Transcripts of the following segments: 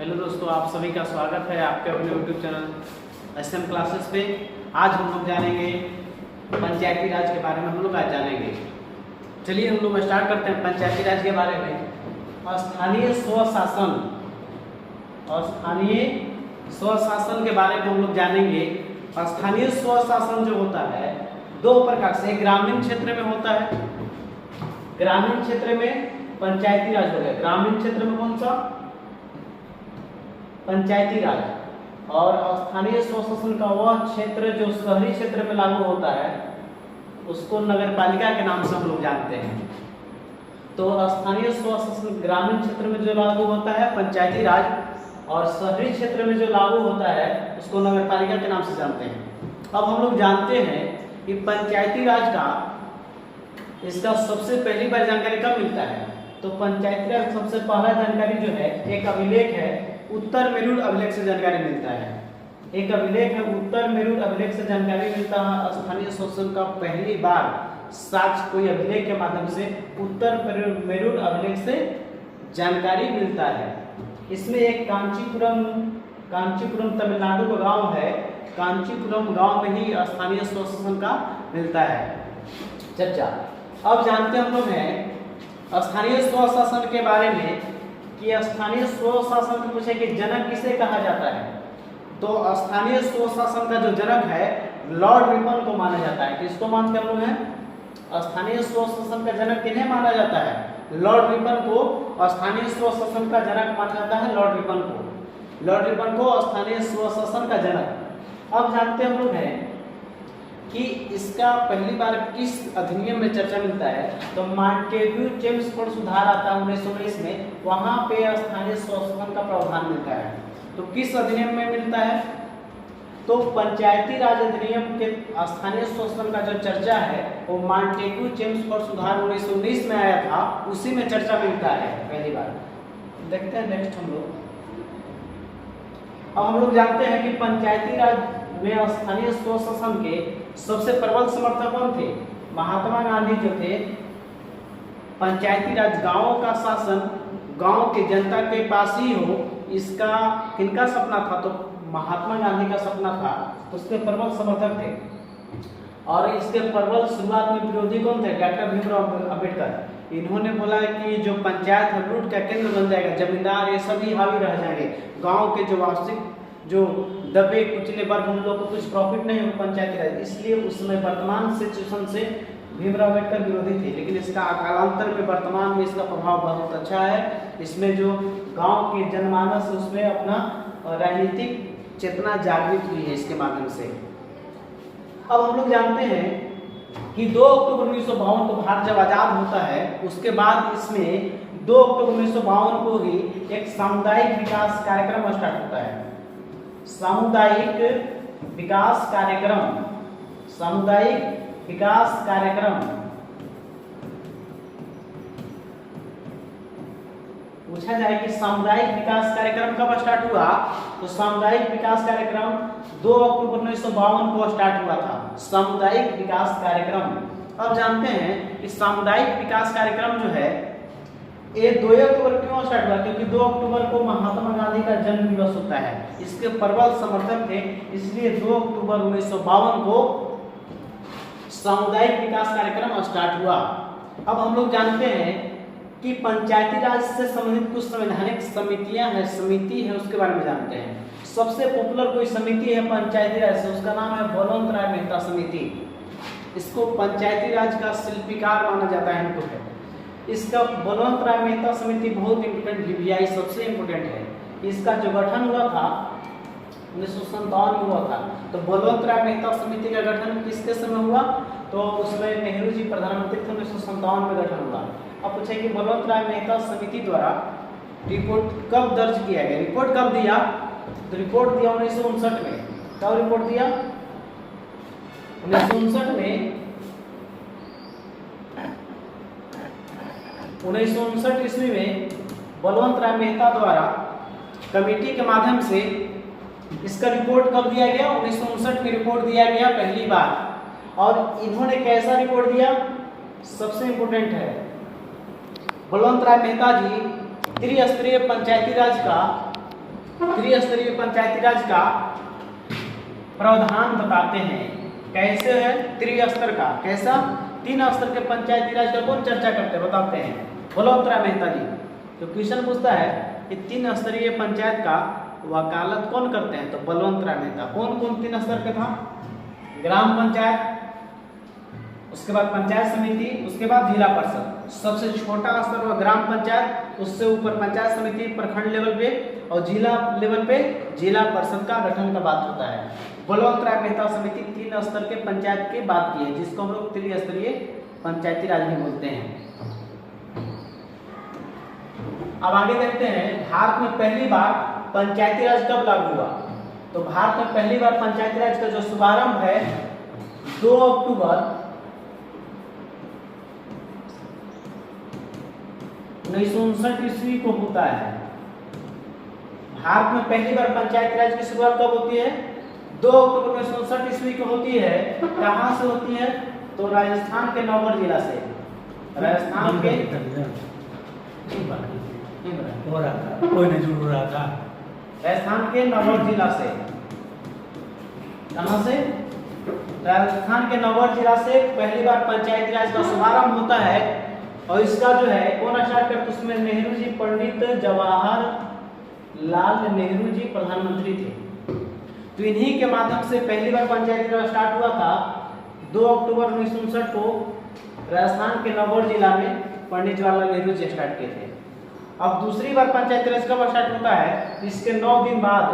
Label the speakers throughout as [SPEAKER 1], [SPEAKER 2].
[SPEAKER 1] Hello दोस्तों, आप सभी का स्वागत है आपके अपने यूट्यूब चैनल SM क्लासेस पे। आज हम लोग जानेंगे पंचायती राज के बारे में। हम लोग आज जानेंगे, चलिए हम लोग स्टार्ट करते हैं पंचायती राज के बारे में। स्थानीय स्वशासन और स्थानीय स्वशासन के बारे में हम लोग जानेंगे। स्थानीय स्वशासन जो होता है दो प्रकार से, ग्रामीण क्षेत्र में होता है। ग्रामीण क्षेत्र में पंचायती राज हो गया, ग्रामीण क्षेत्र में कौन सा? पंचायती राज। और स्थानीय स्वशासन का वह क्षेत्र जो शहरी क्षेत्र में लागू होता है उसको नगर पालिका के नाम से हम लोग जानते हैं। तो स्थानीय स्वशासन ग्रामीण क्षेत्र में जो लागू होता है पंचायती राज, और शहरी क्षेत्र में जो लागू होता है उसको नगर पालिका के नाम से जानते हैं। अब हम लोग जानते हैं कि पंचायती राज का इसका सबसे पहली बार जानकारी कब मिलता है? तो पंचायती राज सबसे पहला जानकारी जो है, एक अभिलेख है, उत्तर मेरूर अभिलेख से जानकारी मिलता है। एक अभिलेख है, उत्तर मेरूर अभिलेख से जानकारी मिलता है। स्थानीय स्वशासन का पहली बार साक्ष्य कोई अभिलेख के माध्यम से उत्तर मेरूर अभिलेख से जानकारी मिलता है। इसमें एक कांचीपुरम तमिलनाडु का गांव है, कांचीपुरम गांव में ही स्थानीय स्वशासन का मिलता है चर्चा। अब जानते हम लोग हैं स्थानीय स्वशासन के बारे में कि स्थानीय स्वशासन को पूछे कि जनक किसे कहा जाता है? तो स्थानीय स्वशासन का जो जनक है लॉर्ड रिपन को माना जाता है। किसको मानते हम लोग हैं? स्थानीय स्वशासन का जनक किन्हें माना जाता है? लॉर्ड रिपन को स्थानीय स्वशासन का जनक माना जाता है। लॉर्ड रिपन को स्थानीय स्वशासन का जनक। अब जानते हम लोग हैं कि इसका पहली बार किस अधिनियम में चर्चा मिलता है? तो मॉन्टेग्यू चेम्सफोर्ड सुधार आता है 1919 में, वहां पे स्थानीय स्वशासन का प्रावधान मिलता है। तो किस अधिनियम में मिलता है? तो पंचायती राज अधिनियम के स्थानीय स्वशासन का जो चर्चा है वो मॉन्टेग्यू चेम्सफोर्ड सुधार 1919 में आया था, उसी में चर्चा मिलता है पहली बार। देखते हैं नेक्स्ट हम लोग। अब हम लोग जानते हैं कि पंचायती राज में स्थानीय स्वशासन के सबसे प्रबल समर्थक कौन थे? महात्मा गांधी जो थे। पंचायती राज गांवों का शासन गांव के जनता के पास ही हो, इसका किनका सपना था? तो महात्मा गांधी का सपना था, उसके प्रबल समर्थक थे। और इसके प्रबल शुरुआत में विरोधी कौन थे? डॉक्टर भीमराव अम्बेडकर। इन्होंने बोला कि जो पंचायत है लूट का केंद्र बन जाएगा, जमींदार ये सभी हावी रह जाएंगे, गांव के जो वास्तविक जो दबे कुचले वर्ग उन लोगों को कुछ प्रॉफिट नहीं हो पंचायती राज। इसलिए उस समय वर्तमान सिचुएशन से भीमराव अम्बेडकर विरोधी थे, लेकिन इसका कालांतर में वर्तमान में इसका प्रभाव बहुत अच्छा है। इसमें जो गांव के जनमानस उसमें अपना राजनीतिक चेतना जागृत हुई है इसके माध्यम से। अब हम लोग जानते हैं कि 2 अक्टूबर 1952 को भारत जब आजाद होता है उसके बाद इसमें 2 अक्टूबर 1952 को ही एक सामुदायिक विकास कार्यक्रम स्टार्ट होता है। सामुदायिक विकास कार्यक्रम, सामुदायिक विकास कार्यक्रम। पूछा जाए कि सामुदायिक विकास कार्यक्रम कब स्टार्ट हुआ? तो सामुदायिक विकास कार्यक्रम 2 अक्टूबर 1952 को स्टार्ट हुआ था, सामुदायिक विकास कार्यक्रम। अब जानते हैं कि सामुदायिक विकास कार्यक्रम जो है ये 2 अक्टूबर क्यों स्टार्ट हुआ? क्योंकि 2 अक्टूबर को महात्मा गांधी का जन्म दिवस होता है, इसके प्रबल समर्थक थे, इसलिए 2 अक्टूबर 1952 को सामुदायिक विकास कार्यक्रम स्टार्ट हुआ। अब हम लोग जानते हैं कि पंचायती राज से संबंधित कुछ संवैधानिक समितियां हैं, समिति है, उसके बारे में जानते हैं। सबसे पॉपुलर कोई समिति है पंचायती राज से, उसका नाम है बलवंत राय मेहता समिति। इसको पंचायती राज का शिल्पकार माना जाता है इनको है। इसका बलवंत राय मेहता समिति बहुत इंपोर्टेंट, VVI सबसे इंपोर्टेंट है। इसका जो गठन हुआ था 1957 में हुआ था। तो बलवंत राय मेहता समिति का गठन किसके समय हुआ? तो उसमें नेहरू जी प्रधानमंत्री थे, 1957 में गठन हुआ। अब पूछे कि बलवंत राय मेहता समिति द्वारा रिपोर्ट कब दर्ज किया गया? रिपोर्ट कब दिया? तो रिपोर्ट दिया 1959 में। कब रिपोर्ट दिया? 1959 में। 1959 ईस्वी में बलवंत राय मेहता द्वारा कमेटी के माध्यम से इसका रिपोर्ट कब दिया गया? 1959 में रिपोर्ट दिया गया पहली बार। और इन्होंने कैसा रिपोर्ट दिया? सबसे इंपोर्टेंट है, बलवंत राय मेहता जी त्रिस्तरीय पंचायती राज का त्रिस्तरीय पंचायती राज का प्रावधान बताते हैं। कैसे है त्रिस्तर का, कैसा 3 स्तर के पंचायती राज का कौन चर्चा करते हैं बताते हैं, बलवंतराय मेहता जी। तो क्वेश्चन पूछता है कि 3 स्तरीय पंचायत का वकालत कौन करते हैं, तो बलवंतराय मेहता। कौन कौन 3 स्तर के था, ग्राम पंचायत, उसके बाद पंचायत समिति, उसके बाद जिला परिषद। सबसे छोटा स्तर हुआ ग्राम पंचायत, उससे ऊपर पंचायत समिति प्रखंड लेवल पे, और जिला लेवल पे जिला परिषद का गठन का बात होता है। बलवंतराय मेहता समिति 3 स्तर के पंचायत की बात की है, जिसको हम लोग त्रिस्तरीय पंचायती राज भी बोलते हैं। अब आगे देखते हैं भारत में पहली बार पंचायती राज कब लागू हुआ। तो भारत में पहली बार पंचायती राज का जो शुभारंभ है 2 अक्टूबर 1959 ईस्वी को होता है। भारत में पहली बार पंचायती राज की शुरुआत कब होती है, 2 अक्टूबर 1959 ईस्वी को होती है। कहां से होती है, तो राजस्थान के नौगढ़ जिला से। राजस्थान के
[SPEAKER 2] कोई नहीं जुड़ रहा था,
[SPEAKER 1] राजस्थान के नौगढ़ जिला से। कहां से, राजस्थान के नौगढ़ जिला से पहली बार पंचायती राज का शुभारंभ होता है। और इसका जो है कौन स्टार्ट करते, उसमें नेहरू जी, पंडित जवाहरलाल नेहरू जी प्रधानमंत्री थे। तो इन्हीं के माध्यम से पहली बार पंचायती राज स्टार्ट हुआ था 2 अक्टूबर 1959 को राजस्थान के नौगढ़ जिला में पंडित जवाहरलाल नेहरू जी स्टार्ट किए थे। अब दूसरी बार पंचायती राज कब स्टार्ट होता है, इसके 9 दिन बाद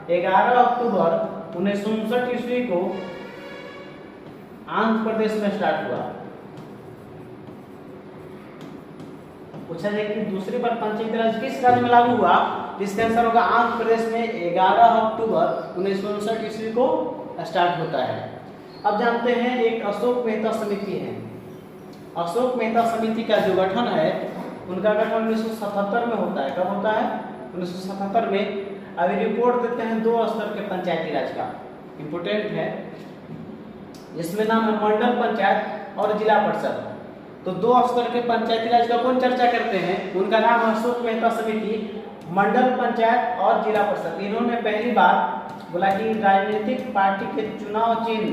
[SPEAKER 1] 11 अक्टूबर 1959 ईस्वी को आंध्र प्रदेश में स्टार्ट हुआ। पूछा जाए कि दूसरी बार पंचायती राज किस राज्य में लागू हुआ, इसका आंसर होगा आंध्र प्रदेश में 11 अक्टूबर 1959 ईस्वी को स्टार्ट होता है। अब जानते हैं एक अशोक मेहता समिति है। अशोक मेहता समिति का जो गठन है उनका गठन 1977 में होता है। कब होता है, 1977 में। अभी रिपोर्ट देते हैं 2 स्तर के पंचायती राज का, इंपोर्टेंट है। इसमें नाम है मंडल पंचायत और जिला परिषद। तो 2 स्तर के पंचायती राज का कौन चर्चा करते हैं, उनका नाम अशोक मेहता समिति, मंडल पंचायत और जिला परिषद। इन्होंने पहली बार बोला कि राजनीतिक पार्टी के चुनाव चिन्ह,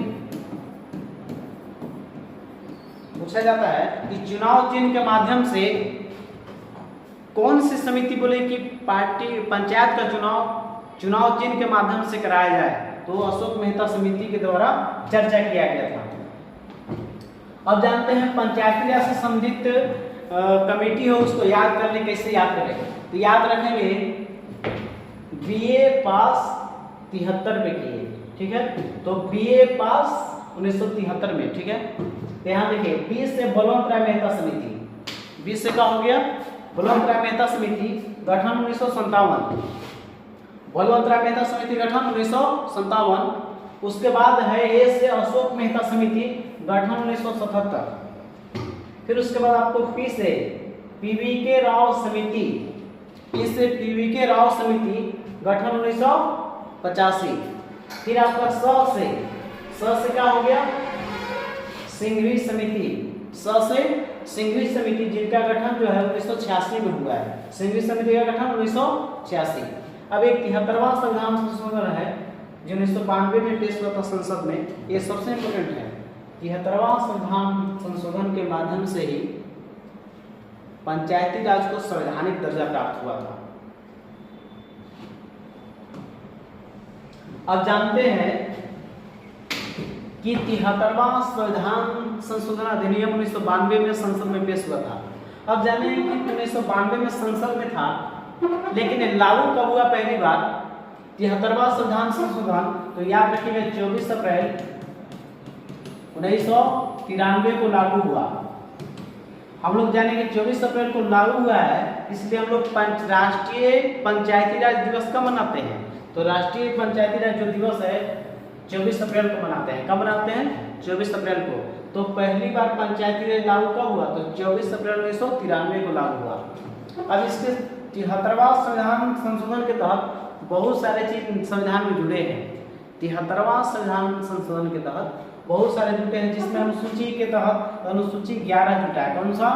[SPEAKER 1] पूछा जाता है कि चुनाव चिन्ह के माध्यम से कौन सी समिति बोले कि पार्टी पंचायत का चुनाव चिन्ह के माध्यम से कराया जाए, तो अशोक मेहता समिति के द्वारा चर्चा किया गया था। अब जानते हैं पंचायती राज से संबंधित कमेटी हो, उसको याद करने, कैसे याद करें, तो याद रखेंगे बीए पास 73 में किए, ठीक है। तो बीए पास 1973 में, ठीक है। तो यहाँ देखिए 20 से बलवंतराय मेहता समिति, 20 से क्या हो गया, बलवंतराय मेहता समिति गठन 1957, बलवंतराय मेहता समिति गठन 1957। उसके बाद है ए से अशोक मेहता समिति गठन 1977। फिर उसके बाद आपको पी से पीवीके राव समिति, पी से पीवीके राव समिति गठन 1985। फिर आपका स से क्या हो गया, सिंघवी समिति, स से सिंघवी समिति जिनका गठन जो है 1986 में हुआ है। सिंघवी समिति का गठन 1986। अब एक 73वां संविधान संशोधन है जो 1992 में पेश हुआ था संसद में। ये सबसे इम्पोर्टेंट है। 73वां संविधान संशोधन के माध्यम से ही पंचायती राज को संवैधानिक दर्जा प्राप्त हुआ था। अब जानते हैं कि 73वां संविधान संशोधन अधिनियम 1992 में संसद में पेश हुआ था। अब जाने कि 1992 में संसद में था, लेकिन लागू कब हुआ पहली बार, 73वां संविधान संशोधन, तो याद रखिएगा 24 अप्रैल 1993 को लागू हुआ। हम लोग जानेंगे 24 अप्रैल को लागू हुआ है, इसलिए हम लोग राष्ट्रीय पंचायती राज दिवस कब मनाते हैं, तो राष्ट्रीय पंचायती राज जो दिवस है 24 अप्रैल को मनाते हैं। कब मनाते हैं, 24 अप्रैल को। तो पहली बार पंचायती राज लागू कब हुआ, तो 24 अप्रैल 1993 को लागू हुआ। अब इसके 73वां संविधान संशोधन के तहत बहुत सारे चीज संविधान में जुड़े हैं। 73वां संविधान संशोधन के तहत बहुत सारे जुड़े हैं, जिसमें अनुसूची के तहत अनुसूची 11 जुटा है। कौन सा,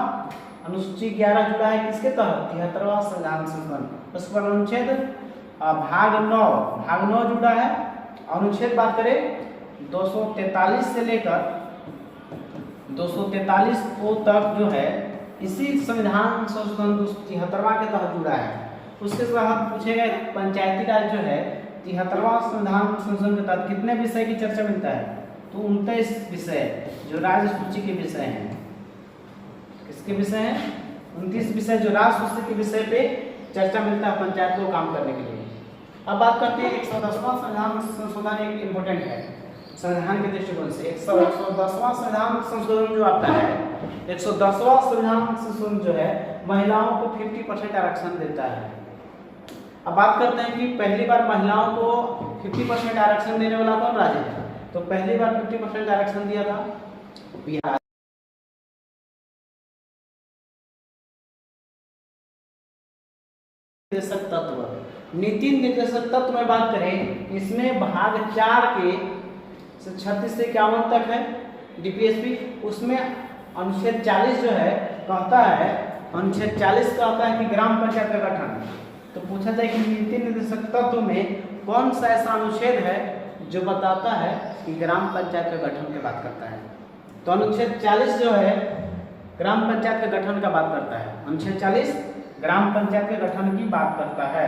[SPEAKER 1] अनुसूची 11 जुड़ा है किसके तहत, 73वां संविधान संशोधन। उस पर अनुच्छेद भाग 9 जुड़ा है। अनुच्छेद बात करें 243 से लेकर 243 को तक जो है इसी संविधान संशोधन 73वां के तहत जुड़ा है। उसके तहत पूछे गए पंचायती राज जो है 73वां संविधान संशोधन के तहत कितने विषय की चर्चा मिलता है? तो 29 विषय जो राज्य सूची के विषय हैं। किसके विषय हैं? 29 विषय जो राज्य सूची के विषय पे चर्चा मिलता है पंचायत को काम करने के लिए। अब बात करते हैं 110वां संविधान संशोधन एक इम्पोर्टेंट है संविधान के दृष्टिकोण से। 110वां संविधान संशोधन जो आता है 110वां संविधान संशोधन जो है महिलाओं को 50% आरक्षण देता है। अब बात करते हैं कि पहली बार महिलाओं को 50% आरक्षण देने वाला कौन राज्य है? तो पहली बार 50% आरक्षण दिया था बिहार। निर्देशक तत्व, नीति निर्देशक तत्व में बात करें इसमें भाग 4 के 36 से 51 तक है डीपीएसपी। उसमें अनुच्छेद 40 जो है कहता है, अनुच्छेद 40 कहता है कि ग्राम पंचायत का गठन। तो पूछा जाए कि नीति निर्देशक तत्व में कौन सा ऐसा अनुच्छेद है जो बताता है कि ग्राम पंचायत का गठन की बात करता है? तो अनुच्छेद 40 जो है ग्राम पंचायत के गठन का बात करता है। अनुच्छेद 40 ग्राम पंचायत के गठन की बात करता है।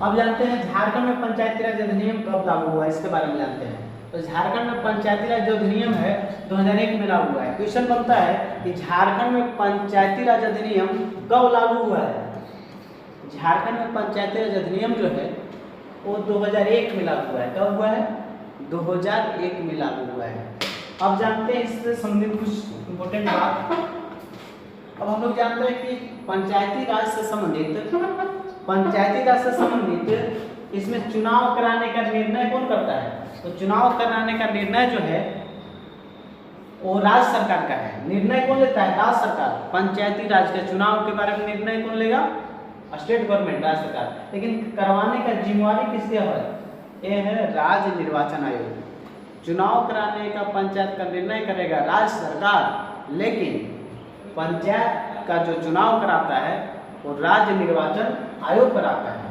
[SPEAKER 1] अब जानते हैं झारखंड में पंचायती राज अधिनियम कब लागू हुआ, इसके बारे में जानते हैं। तो झारखंड में पंचायती राज जो अधिनियम है 2001 में लागू हुआ है। क्वेश्चन बनता है कि झारखंड में पंचायती राज अधिनियम कब लागू हुआ है? झारखंड में पंचायती राज अधिनियम जो है वो 2001 में लागू हुआ है। कब हुआ है? 2001 में लागू हुआ है। अब जानते हैं इससे संबंधित कुछ इंपोर्टेंट बात। अब हम लोग जानते हैं कि पंचायती राज से संबंधित इसमें चुनाव कराने का निर्णय कौन करता है? तो चुनाव कराने का निर्णय जो है वो राज्य सरकार का है। निर्णय कौन लेता है? राज्य सरकार। पंचायती राज के चुनाव के बारे में निर्णय कौन लेगा? स्टेट गवर्नमेंट, राज्य सरकार। लेकिन करवाने का जिम्मेवारी किसके है? ये है राज्य निर्वाचन आयोग। चुनाव कराने का पंचायत का निर्णय करेगा राज्य सरकार, लेकिन पंचायत का जो चुनाव कराता है वो राज्य निर्वाचन आयोग कराता है।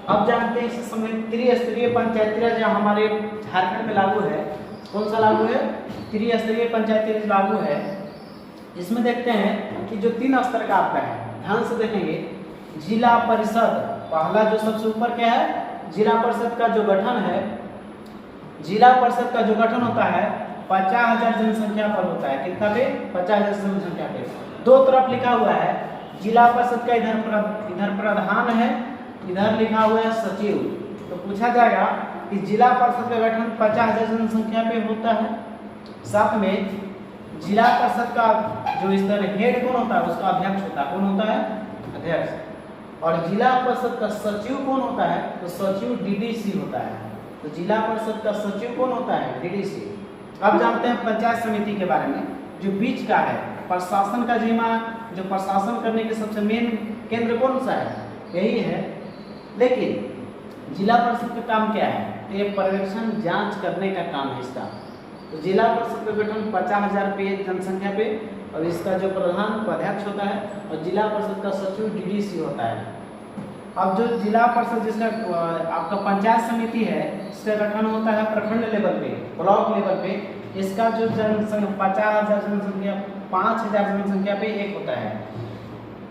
[SPEAKER 1] अब जानते हैं इससे संबंधित त्रिस्तरीय पंचायती राज हमारे झारखंड में लागू है। कौन सा लागू है? त्रिस्तरीय पंचायती राज लागू है। इसमें देखते हैं कि जो 3 स्तर का आपका है, ध्यान से देखेंगे। जिला परिषद पहला जो सबसे ऊपर क्या है? जिला परिषद का जो गठन है, जिला परिषद का जो गठन होता है 50,000 जनसंख्या पर होता है। कितना पे? 50,000 जनसंख्या पे। दो तरफ लिखा हुआ है जिला परिषद का, इधर प्रधान है, इधर लिखा हुआ है सचिव। तो पूछा जाएगा कि जिला परिषद का गठन 50,000 जनसंख्या पे होता है। साथ में जिला परिषद का जो स्तर हेड कौन होता है? उसका अध्यक्ष होता है। कौन होता है? अध्यक्ष। और जिला परिषद का सचिव कौन होता है? तो सचिव डीडीसी होता है। तो जिला परिषद का सचिव कौन होता है? डीडीसी। अब जानते हैं पंचायत समिति के बारे में, जो बीच का है, प्रशासन का जिम्मा, जो प्रशासन करने के सबसे मेन केंद्र कौन सा है? यही है। लेकिन जिला परिषद का काम क्या है? ये पर्यवेक्षण जांच करने का काम है इसका। तो जिला परिषद का गठन 50,000 पे जनसंख्या पे, और इसका जो प्रधान उपाध्यक्ष होता है, और जिला परिषद का सचिव डीडीसी होता है। अब जो जिला परिषद जिसका आपका पंचायत समिति है, इसका गठन होता है प्रखंड लेवल पे, ब्लॉक लेवल पे। इसका जो जनसंख्या 50,000 जनसंख्या 5,000 जनसंख्या पे एक होता है।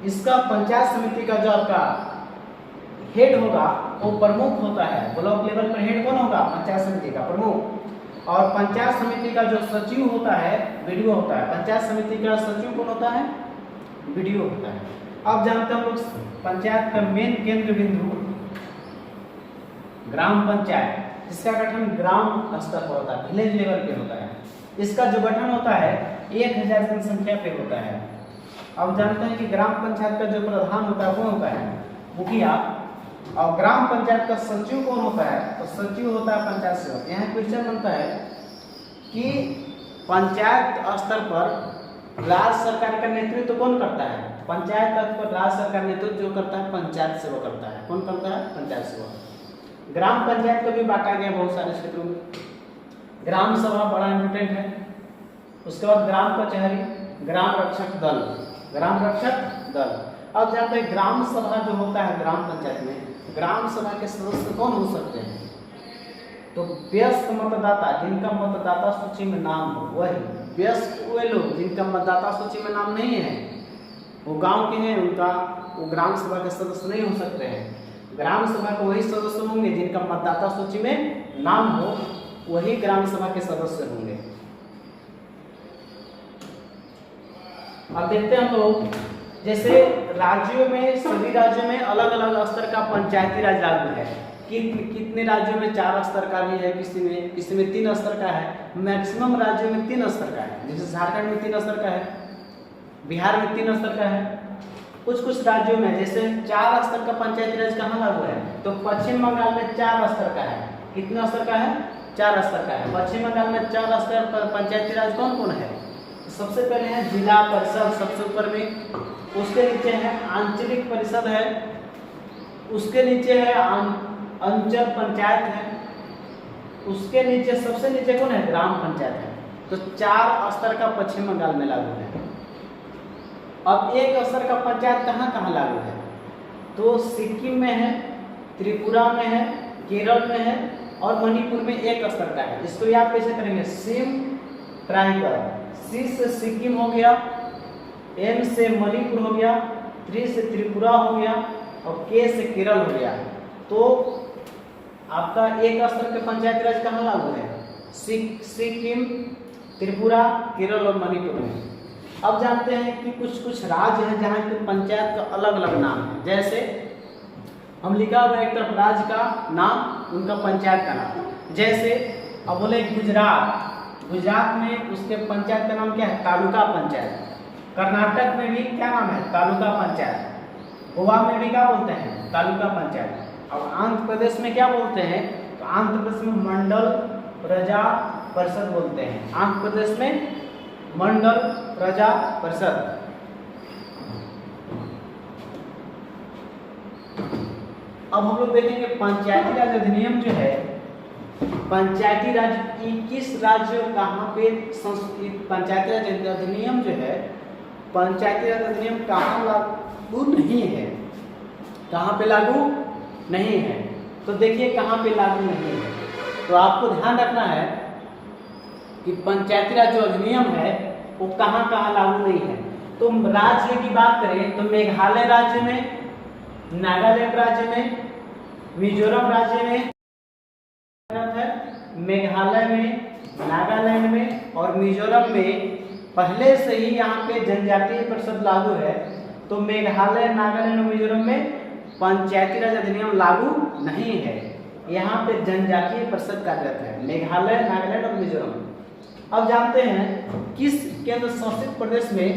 [SPEAKER 1] इसका पंचायत समिति का जो आपका हेड होगा वो प्रमुख होता है। ब्लॉक लेवल पर हेड कौन होगा? पंचायत समिति का प्रमुख। और पंचायत समिति का जो सचिव होता है बीडीओ होता है। पंचायत समिति का सचिव कौन होता है? बीडीओ होता है। अब जानते हैं हम लोग पंचायत का मेन केंद्र बिंदु ग्राम पंचायत, जिसका गठन ग्राम स्तर पर होता है, विलेज लेवल पे होता है। इसका जो गठन होता है 1,000 जनसंख्या पे होता है। अब जानते हैं कि ग्राम पंचायत का जो प्रधान होता है कौन होता है? मुखिया। और ग्राम पंचायत का सचिव कौन होता है? तो सचिव होता है पंचायत सेवक। यहाँ क्वेश्चन बनता है कि पंचायत स्तर पर राज्य सरकार का नेतृत्व कौन करता है? पंचायत स्तर पर राज्य सरकार नेतृत्व जो करता है पंचायत सेवक करता है। कौन करता है? पंचायत सेवक। ग्राम पंचायत को भी बांटा गया बहुत सारे क्षेत्रों में। ग्राम सभा बड़ा इंपोर्टेंट है। उसके बाद ग्राम कचहरी, ग्राम रक्षक दल, ग्राम रक्षक दल। अब जानते हैं ग्राम सभा जो होता है ग्राम पंचायत में, ग्राम सभा के सदस्य कौन हो सकते हैं? तो वयस्क मतदाता जिनका मतदाता सूची में नाम हो, वही वयस्क वे लोग जिनका मतदाता सूची में नाम नहीं है, वो गांव के हैं, उनका वो ग्राम सभा के सदस्य नहीं हो सकते हैं। ग्राम सभा के वही सदस्य होंगे जिनका मतदाता सूची में नाम हो, वही ग्राम सभा के सदस्य होंगे। अब देखते हैं हम लोग, जैसे राज्यों में, सभी राज्यों में अलग अलग स्तर का पंचायती राज लागू है। कितने राज्यों में 4 स्तर का भी है, किसी में 3 स्तर का है। मैक्सिमम राज्यों में 3 स्तर का है, जैसे झारखंड में 3 स्तर का है, बिहार में 3 स्तर का है। कुछ राज्यों में जैसे 4 स्तर का पंचायती राज कहाँ लागू है, तो पश्चिम बंगाल में 4 स्तर का है। कितना स्तर का है? 4 स्तर का है। पश्चिम बंगाल में 4 स्तर पर पंचायती राज कौन कौन है? सबसे पहले है जिला परिषद, सबसे ऊपर में, उसके नीचे है आंचलिक परिषद है, उसके नीचे है अंचल पंचायत है, उसके नीचे सबसे नीचे कौन है? ग्राम पंचायत है। तो 4 स्तर का पश्चिम बंगाल में लागू है। अब 1 स्तर का पंचायत कहाँ कहाँ लागू है? तो सिक्किम में है, त्रिपुरा में है, केरल में है और मणिपुर में 1 स्तर का है। इसको याद कैसे करेंगे? सिम ट्राइंगल, सी से सिक्किम हो गया, एम से मणिपुर हो गया, 3 से त्रिपुरा हो गया और के से केरल हो गया। तो आपका 1 स्तर के पंचायती राज कहाँ लागू है? सिक्किम, त्रिपुरा, केरल और मणिपुर में। अब जानते हैं कि कुछ राज्य हैं जहाँ के पंचायत का अलग अलग नाम है। जैसे हम लिखा हुआ एक तरफ राज्य का नाम, उनका पंचायत का नाम। जैसे अब बोले गुजरात, गुजरात में उसके पंचायत का नाम क्या है? तालुका पंचायत। कर्नाटक में भी क्या नाम है? तालुका पंचायत। गोवा में भी क्या बोलते हैं? तालुका पंचायत। और आंध्र प्रदेश में क्या बोलते हैं? तो आंध्र प्रदेश में मंडल प्रजा परिषद बोलते हैं। आंध्र प्रदेश में मंडल प्रजा परिषद। अब हम लोग देखेंगे पंचायती राज अधिनियम जो है, पंचायती राज 21 राज्य कहाँ पे पंचायती राज अधिनियम जो है, पंचायती राज अधिनियम कहाँ लागू नहीं है? कहाँ पे लागू नहीं है? तो देखिए कहाँ पे लागू नहीं है। तो आपको ध्यान रखना है कि पंचायती राज जो अधिनियम है वो कहाँ कहाँ लागू नहीं है। तो राज्य की बात करें तो मेघालय राज्य में, नागालैंड राज्य में, मिजोरम राज्य में है, मेघालय में, नागालैंड में और मिजोरम में पहले से ही यहाँ पे जनजातीय परिषद लागू है। तो मेघालय, नागालैंड और मिजोरम में पंचायती राज अधिनियम लागू नहीं है। यहाँ पे जनजातीय परिषद कार्यरत है, मेघालय, नागालैंड और मिजोरम। अब जानते हैं किस केंद्र शासित प्रदेश में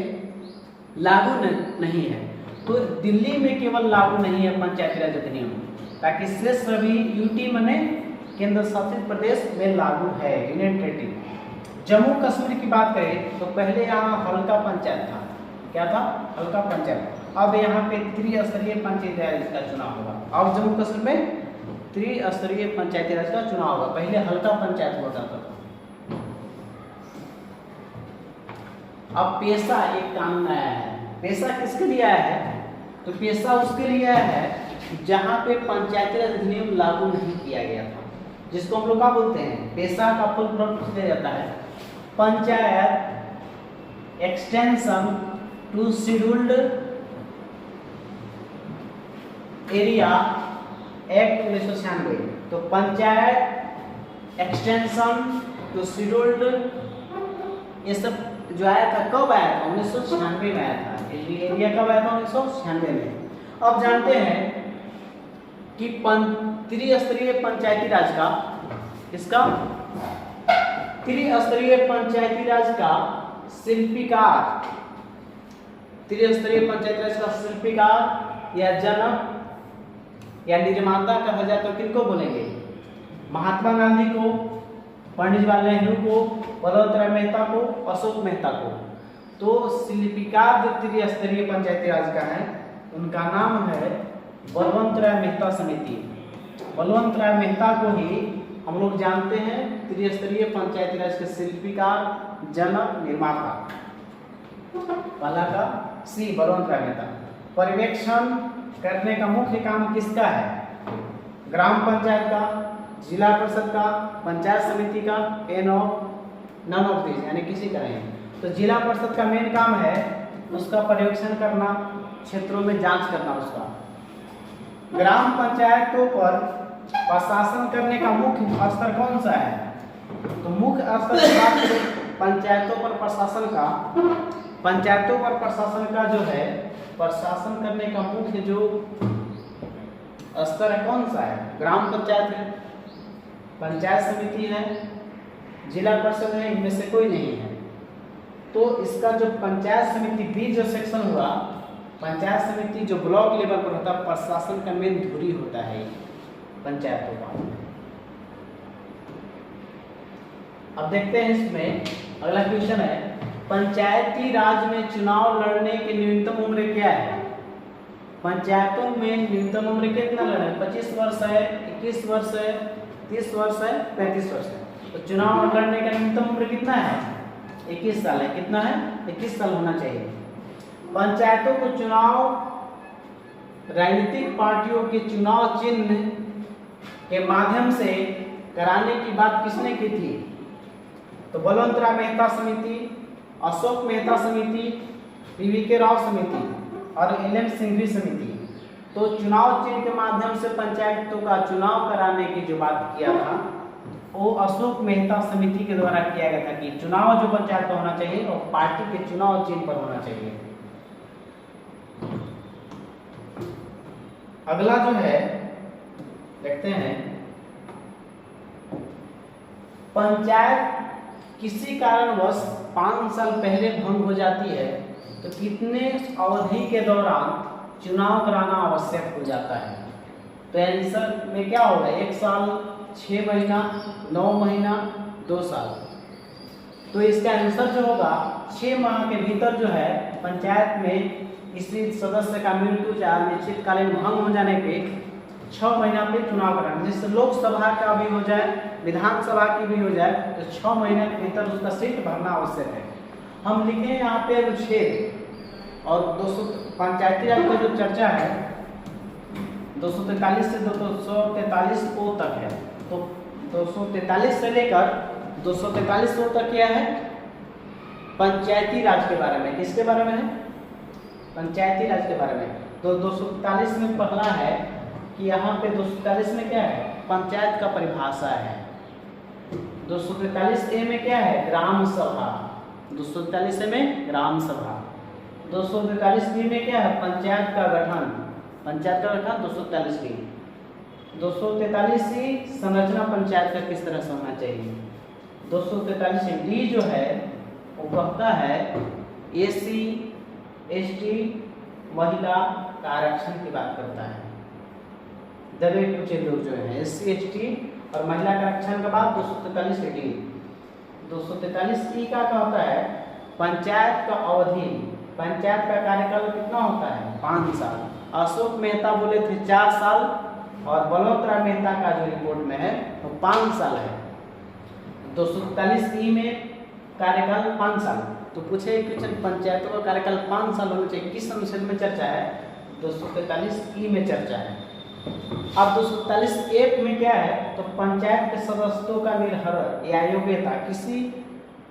[SPEAKER 1] लागू नहीं है। तो दिल्ली में केवल लागू नहीं है पंचायती राज अधिनियम, ताकि शेष सभी यूटी मने केंद्र शासित प्रदेश में लागू है, यूनियन टेरिटरी। जम्मू कश्मीर की बात करें तो पहले यहाँ हल्का पंचायत था। क्या था? हल्का पंचायत। अब यहाँ पे त्रिस्तरीय पंचायती राज का चुनाव होगा। अब जम्मू कश्मीर में त्रिस्तरीय पंचायती राज का चुनाव होगा, पहले हल्का पंचायत होता था। अब पेशा एक कानून आया है। पेशा किसके लिए आया है? तो पेशा उसके लिए आया है जहाँ पे पंचायती राज अधिनियम लागू नहीं किया गया था, जिसको हम लोग क्या बोलते हैं? पेशा का फुल फॉर्म किया जाता है panchayat extension to scheduled area act 1996। तो पंचायत एक्सटेंशन टू शेड्यूल्ड, ये सब जो आया था कब आया था? 1996 में आया था। एरिया कब आया था? 1996 में। अब जानते हैं कि त्रिस्तरीय पंचायती राज का, इसका त्रिस्तरीय पंचायती राज का शिल्पीकार, त्रिस्तरीय पंचायती राज का शिल्पीकार या जनक या निर्माता कहा जाए तो किनको बोलेंगे? महात्मा गांधी को, पंडित जवाहरलाल नेहरू को, बलवंत राय मेहता को, अशोक मेहता को। तो शिल्पीकार जो त्रिस्तरीय पंचायती राज का है उनका नाम है बलवंत राय मेहता समिति। बलवंत राय मेहता को ही हम लोग जानते हैं त्रिस्तरीय पंचायती राज के शिल्पीकार, जनक, निर्माता। पहला का सी बलवंत राय मेहता। पर्यवेक्षण करने का मुख्य काम किसका है? ग्राम पंचायत का, जिला परिषद का, पंचायत समिति का, नन ऑफ दिस, यानी किसी का नहीं। तो जिला परिषद का मेन काम है उसका पर्यवेक्षण करना, क्षेत्रों में जांच करना उसका। ग्राम पंचायतों पर प्रशासन करने का मुख्य स्तर कौन सा है? तो मुख्य स्तर की बात करें पंचायतों पर प्रशासन का, पंचायतों पर प्रशासन का जो है, प्रशासन करने का मुख्य जो स्तर है कौन सा है? ग्राम पंचायत है, पंचायत समिति है, जिला परिषद है, इनमें से कोई नहीं है। तो इसका जो पंचायत समिति बी जो सेक्शन हुआ, पंचायत समिति जो ब्लॉक लेवल पर होता है, प्रशासन का मेन धुरी होता है पंचायतों का। अब देखते हैं इसमें अगला क्वेश्चन है, पंचायती राज में चुनाव लड़ने की न्यूनतम उम्र क्या है? पंचायतों में न्यूनतम उम्र कितना लड़ना है? 25 वर्ष है, 21 वर्ष है, 30 वर्ष है, 35 वर्ष है। तो चुनाव लड़ने का न्यूनतम उम्र कितना है? 21 साल है। कितना है? 21 साल होना चाहिए। पंचायतों को चुनाव राजनीतिक पार्टियों के चुनाव चिन्ह के माध्यम से कराने की बात किसने की थी? तो बलवंतराव मेहता समिति, अशोक मेहता समिति, पीवीके राव समिति और एलएम सिंघवी समिति। तो चुनाव चिन्ह के माध्यम से पंचायतों का चुनाव कराने की जो बात किया था वो अशोक मेहता समिति के द्वारा किया गया था कि चुनाव जो पंचायत का होना चाहिए और पार्टी के चुनाव चिन्ह पर होना चाहिए। अगला जो है देखते हैं, पंचायत किसी कारणवश 5 साल पहले भंग हो जाती है तो कितने अवधि के दौरान चुनाव कराना आवश्यक हो जाता है? तो आंसर में क्या होगा? 1 साल, 6 महीना, 9 महीना, 2 साल। तो इसका आंसर जो होगा 6 माह के भीतर जो है पंचायत में किसी सदस्य का मृत्यु या निश्चितकालीन भंग हो जाने पे 6 महीना पे चुनाव कराना। जैसे लोकसभा का भी हो जाए, विधानसभा की भी हो जाए, तो 6 महीने के भीतर उसका सीट भरना आवश्यक है। हम लिखे यहाँ पे अनुच्छेद और 200 पंचायती राज का जो चर्चा है 243 से 243 ओ तक है। तो 243 से लेकर 243 ओ तक क्या है? पंचायती राज के बारे में। किसके बारे में है? पंचायती राज के बारे में। तो 243 में पहला है कि यहाँ पे 243 में क्या है? पंचायत का परिभाषा है। 243 ए में क्या है? ग्राम सभा। 243 ए में ग्राम सभा। 243 बी में क्या है? पंचायत का गठन। पंचायत का गठन 243 बी। 243 सी संरचना पंचायत का किस तरह से होना चाहिए। 243 डी जो है वो कहता है एसी एसटी महिला का आरक्षण की बात करता है। दबे कुचे लोग जो है एससी एसटी और महिला का आरक्षण के बाद 243 डी। 243 ई का कहता है पंचायत का अवधि, पंचायत का कार्यकाल कितना होता है? 5 साल। अशोक मेहता बोले थे 4 साल और बलवंतराव मेहता का जो रिपोर्ट में है वो 5 साल है। 243 ई में कार्यकाल 5 साल। तो पूछे क्वेश्चन पंचायतों का कार्यकाल 5 साल होना चाहिए, किस अनुच्छेद में चर्चा है? 243 ई में चर्चा है। अब 243 ए में क्या है? तो पंचायत के सदस्यों का निर्हर या अयोग्यता, किसी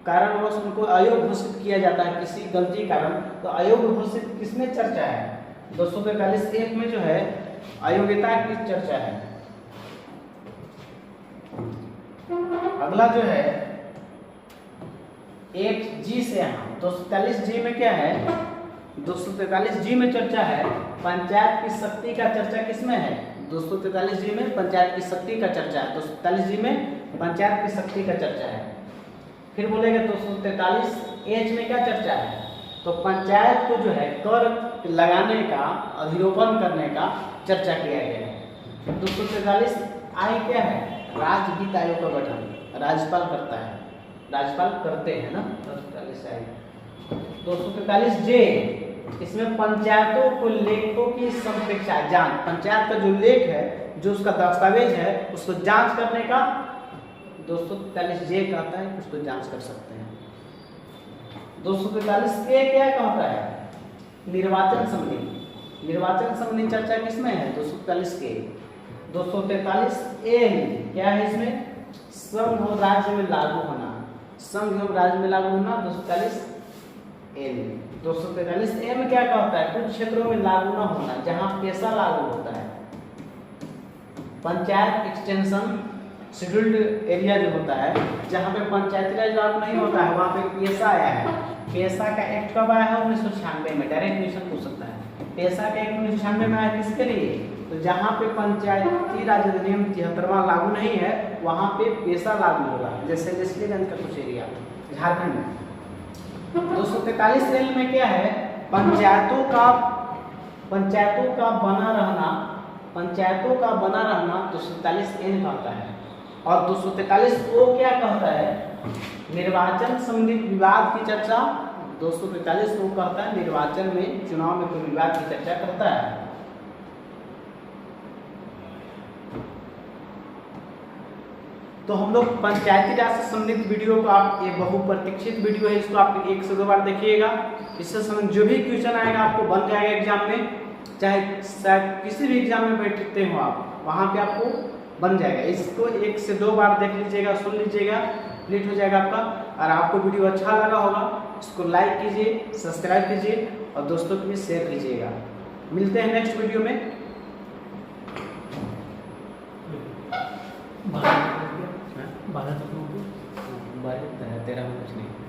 [SPEAKER 1] कारणवश उनको अयोग्य घोषित किया जाता है, किसी गलती कारण, तो अयोग्य घोषित किसमें चर्चा है? 243 ए में जो है अयोग्यता की चर्चा है। अगला जो है 1 जी से यहाँ 243 जी में क्या है? 243 जी में चर्चा है पंचायत की शक्ति का चर्चा किसमें है? 243 जी में पंचायत की शक्ति का चर्चा है। 243 जी में पंचायत की शक्ति का चर्चा है। फिर बोलेंगे 243 एच में क्या चर्चा है? तो पंचायत को जो है कर लगाने का, अधिरोपण करने का चर्चा किया गया है। 243 आई क्या है? राज्य वित्त आयोग का गठन राज्यपाल करता है, राज्यपाल करते हैं ना। 243 जे इसमें पंचायतों को लेखों की संपेक्षा जांच, पंचायत का जो लेख है, जो उसका दस्तावेज है, उसको जांच करने का 243 जे कहता है, उसको जांच कर सकते हैं। 243 ए क्या कहता है? निर्वाचन समिति, निर्वाचन संबंधी चर्चा किसमें है? 243 के 243 एन क्या है इसमें? संघ और राज्य में लागू होना, संघ और राज्य में लागू होना 243 एन। 243 एम क्या कहता है? कुछ क्षेत्रों में लागू न होना, जहां पेशा लागू होता है। पंचायत एक्सटेंशन शेड्यूल्ड एरिया जो होता है, जहाँ पे पंचायती राज लागू नहीं होता है, वहाँ पे पेशा आया है। पेशा का एक्ट कब आया है? 1996 में। डायरेक्ट क्वेश्चन पूछ सकता है, पेशा का एक्ट 1996 में आया किसके लिए? तो जहाँ पे पंचायती राज अधिनियम 73वां लागू नहीं है, वहाँ पे पेशा लागू होगा। जैसे जसलीगंज का कुछ एरिया झारखंड में। 243 एल में क्या है? पंचायतों का बना रहना 243 एन कहता है। और 243 ओ क्या कहता है? निर्वाचन संबंधी विवाद की चर्चा। 243 ओ कहता है निर्वाचन में, चुनाव में कोई विवाद की चर्चा करता है। तो हम लोग पंचायती राज से संबंधित वीडियो को, आप ये बहुप्रतीक्षित वीडियो है, इसको आप 1 से 2 बार देखिएगा। इससे संबंधित जो भी क्वेश्चन आएगा आपको बन जाएगा एग्जाम में, चाहे किसी भी एग्जाम में बैठते हो आप, वहाँ पे आपको बन जाएगा। इसको 1 से 2 बार देख लीजिएगा, सुन लीजिएगा, कंप्लीट हो जाएगा आपका। और आपको वीडियो अच्छा लगा होगा, इसको लाइक कीजिए, सब्सक्राइब कीजिए और दोस्तों के लिए शेयर कीजिएगा। मिलते हैं नेक्स्ट वीडियो में।
[SPEAKER 2] 12 तक हो गया।
[SPEAKER 1] 12 13 में कुछ नहीं।